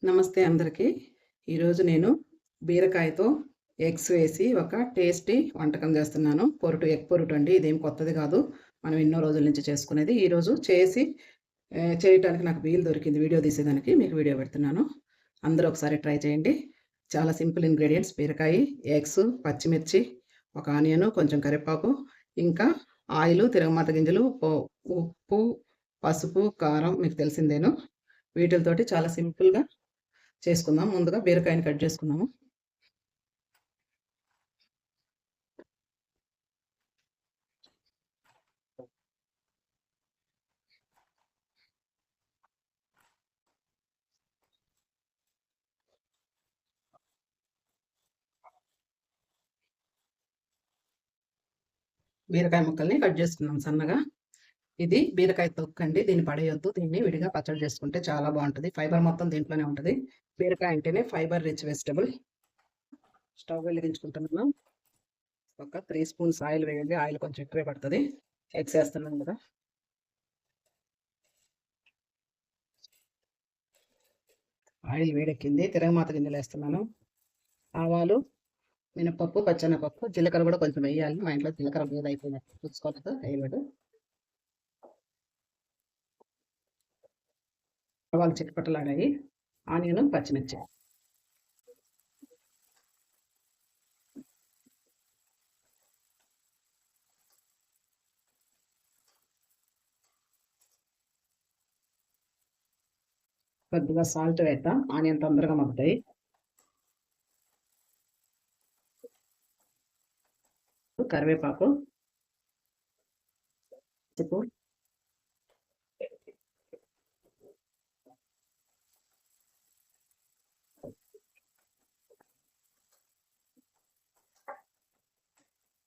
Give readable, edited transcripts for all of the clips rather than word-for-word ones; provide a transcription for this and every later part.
నమస్తే అందరికీ. ఈరోజు నేను బీరకాయతో ఎగ్స్ వేసి ఒక టేస్టీ వంటకం చేస్తున్నాను. ఎగ్ పొరుటు అండి. ఇదేం కొత్తది కాదు. మనం ఎన్నో రోజుల నుంచి చేసుకునేది. ఈరోజు చేయటానికి నాకు వీలు దొరికింది. వీడియో తీసేదానికి మీకు వీడియో పెడుతున్నాను. అందరూ ఒకసారి ట్రై చేయండి. చాలా సింపుల్ ఇంగ్రీడియంట్స్: బీరకాయ, ఎగ్స్, పచ్చిమిర్చి, ఒక ఆనియన్, కొంచెం కరివేపాకు, ఇంకా ఆయిల్, తిరగమాత గింజలు, ఉప్పు, పసుపు, కారం మీకు తెలిసిందేను. వీటితోటి చాలా సింపుల్గా చేసుకుందాం. ముందుగా బీరకాయని కట్ చేసుకుందాము. బీరకాయ ముక్కల్ని కట్ చేసుకుందాం సన్నగా. ఇది బీరకాయ తొక్కండి. దీన్ని పడేయొద్దు. దీన్ని విడిగా పచ్చడి చేసుకుంటే చాలా బాగుంటుంది. ఫైబర్ మొత్తం దీంట్లోనే ఉంటుంది. బీరకాయ అంటేనే ఫైబర్ రిచ్ వెజిటబుల్. స్టవ్ వెలిగించుకుంటున్నాను. ఒక 3 స్పూన్స్ ఆయిల్ వేయండి. ఆయిల్ కొంచెం ఎక్కువే పడుతుంది. ఎగ్స్ వేస్తున్నాను కదా. ఆయిల్ వేడెక్కింది. తిరగమాత గింజలు వేస్తున్నాను. ఆవాలు, మినపప్పు, పచ్చెనపప్పు, జీలకర్ర కూడా కొంచెం వేయాలి. మా ఇంట్లో జీలకర్ర మీద అయిపోయినట్టు చూసుకోలేదు, వేయలేదు. ఆవాలు చిక్కపట్టలాగాయి. ఆనియన్, పచ్చిమిర్చి. కొద్దిగా సాల్ట్ వేద్దాం. ఆనియన్ తొందరగా మగ్గుతాయి. కరివేపాకు, ఉప్పు,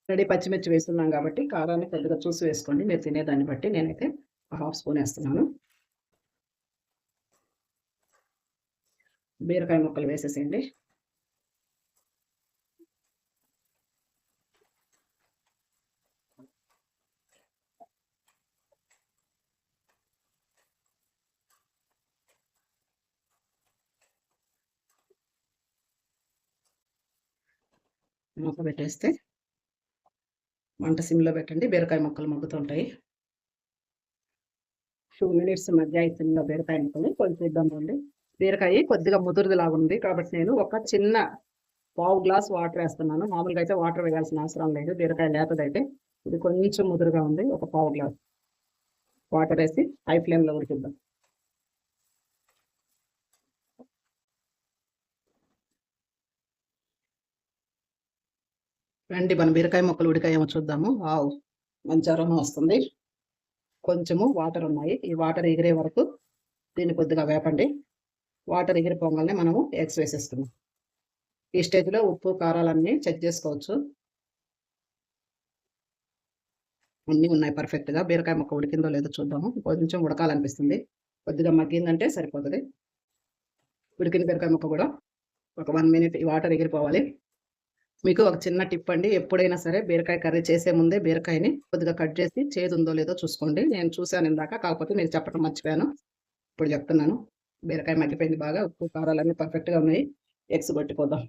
రెడీ. పచ్చిమిర్చి వేస్తున్నాం కాబట్టి కారాన్ని కొద్దిగా చూసి వేసుకోండి. మీరు తినేదాన్ని బట్టి. నేనైతే 1/2 స్పూన్ వేస్తున్నాను. బీరకాయ ముక్కలు వేసేసేయండి. మూత పెట్టేస్తే మంట సిమ్లో పెట్టండి. బీరకాయ ముక్కలు మగ్గుతుంటాయి. 2 మినిట్స్ మధ్య సిమ్లో బీరకాయ ముక్కలు కొంచెం ఇద్దామండి. బీరకాయ కొద్దిగా ముదురుదిలాగా ఉంది కాబట్టి నేను ఒక చిన్న పావు గ్లాస్ వాటర్ వేస్తున్నాను. మామూలుగా అయితే వాటర్ వేయాల్సిన అవసరం లేదు. బీరకాయ లేతదైతే ఇది కొంచెం ముదురుగా ఉంది. ఒక పావు గ్లాస్ వాటర్ వేసి హై ఫ్లేమ్లో ఉడికిద్దాం. రండి, మన బీరకాయ ముక్కలు ఉడికాయేమో చూద్దాము. వావ్, మంచి అరోమా వస్తుంది. కొంచెము వాటర్ ఉన్నాయి. ఈ వాటర్ ఎగిరే వరకు దీన్ని కొద్దిగా వేపండి. వాటర్ ఎగిరిపోగానే మనము ఎగ్స్ వేసేస్తున్నాం. ఈ స్టేజ్లో ఉప్పు, కారాలన్నీ చెక్ చేసుకోవచ్చు. అన్నీ ఉన్నాయి పర్ఫెక్ట్గా. బీరకాయ ముక్క ఉడికిందో లేదో చూద్దాము. కొంచెం ఉడకాలనిపిస్తుంది. కొద్దిగా మగ్గిందంటే సరిపోతుంది. ఉడికిన బీరకాయ ముక్క కూడా ఒక 1 మినిట్ ఈ వాటర్ ఎగిరిపోవాలి. మీకు ఒక చిన్న టిప్ అండి. ఎప్పుడైనా సరే బీరకాయ కర్రీ చేసే ముందే బీరకాయని కొద్దిగా కట్ చేసి చేదు ఉందో లేదో చూసుకోండి. నేను చూశాను ఇందాక, కాకపోతే మీకు చెప్పడం మర్చిపోయాను. ఇప్పుడు చెప్తున్నాను. బీరకాయ మగ్గిపోయింది బాగా. ఉప్పు, కారాలన్నీ పర్ఫెక్ట్గా ఉన్నాయి. ఎగ్స్ కొట్టిపోదాం.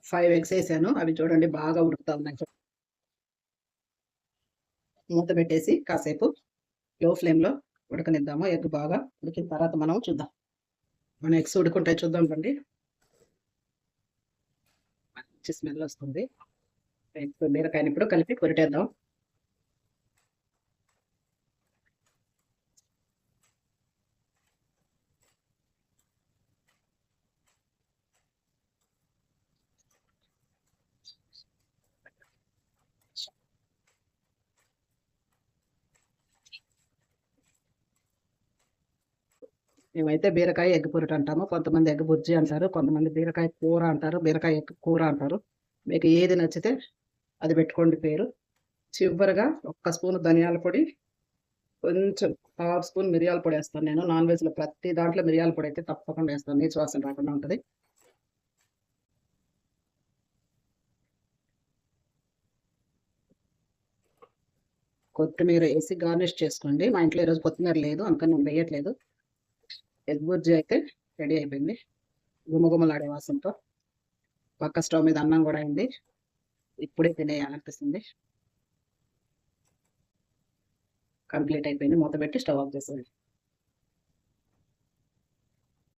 ఫైవ్ ఎగ్స్ వేసాను. అవి చూడండి బాగా ఉడుకుతా ఉన్నాయి. మూత పెట్టేసి కాసేపు లో ఫ్లేమ్లో ఉడకనిద్దాము. ఎగ్ బాగా ఉడికిన తర్వాత మనం చూద్దాం. మన ఎగ్స్ ఉడుకుంటాయి చూద్దాం రండి. మంచి స్మెల్ వస్తుంది. ఎగ్స్ బీరకాయని ఇప్పుడు కలిపి కొరిటేద్దాం. మేమైతే బీరకాయ ఎగ్ పొరుటు అంటాము. కొంతమంది ఎగ్ బుర్జీ అంటారు. కొంతమంది బీరకాయ కూర అంటారు. బీరకాయ ఎగ్ కూర అంటారు. మీకు ఏది నచ్చితే అది పెట్టుకోండి పేరు. చివరిగా 1 స్పూన్ ధనియాల పొడి, కొంచెం హాఫ్ స్పూన్ మిరియాల పొడి వేస్తాను నేను. నాన్ వెజ్‌లో ప్రతి దాంట్లో మిరియాల పొడి అయితే తప్పకుండా వేస్తాను. నీచు వాసన రాకుండా ఉంటది. కొత్తిమీర ఏసి గార్నిష్ చేసుకోండి. మా ఇంట్లో ఈరోజు కొత్తిమీర లేదు. అందుకని నేను వేయట్లేదు. ఎగ్ బుర్జీ అయితే రెడీ అయిపోయింది. గుమగుమలాడే వాసనతో. పక్క స్టవ్ మీద అన్నం గూడా అయింది. ఇప్పుడే తినేయాలనిపిస్తుంది. కంప్లీట్ అయిపోయింది. మూత పెట్టి స్టవ్ ఆఫ్ చేసేయండి.